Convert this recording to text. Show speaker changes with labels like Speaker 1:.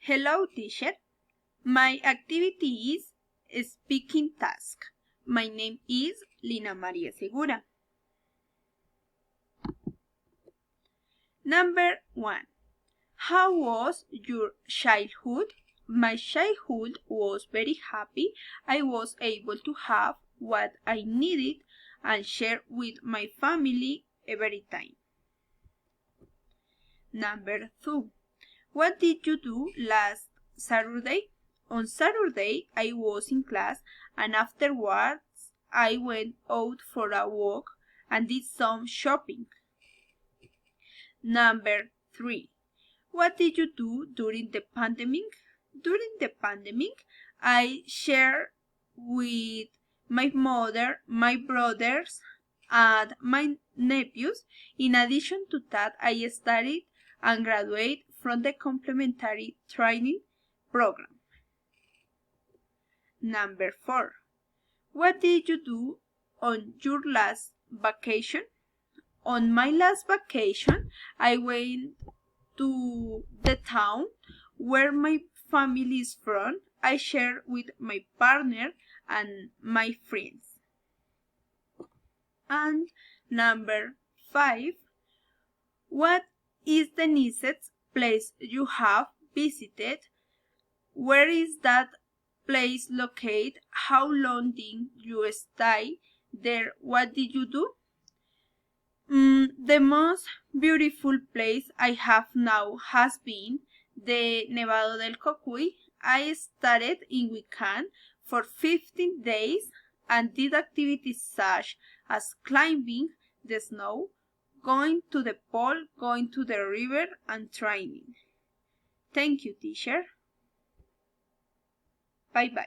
Speaker 1: Hello, teacher. My activity is speaking task. My name is Lina Maria Segura. Number 1. How was your childhood? My childhood was very happy. I was able to have what I needed and share with my family every time. Number 2. What did you do last Saturday? On Saturday, I was in class and afterwards I went out for a walk and did some shopping. Number 3. What did you do during the pandemic? During the pandemic, I shared with my mother, my brothers, and my nephews. In addition to that, I studied and graduated from the complementary training program. Number 4. What did you do on your last vacation? On my last vacation, I went to the town where my family is from. I shared with my partner and my friends. And number 5. What is the nicest place you have visited? Where is that place located? How long did you stay there? What did you do? The most beautiful place I have now has been the Nevado del Cocuy. I started in weekend for 15 days and did activities such as climbing the snow, going to the pole, going to the river, and training. Thank you, teacher. Bye-bye.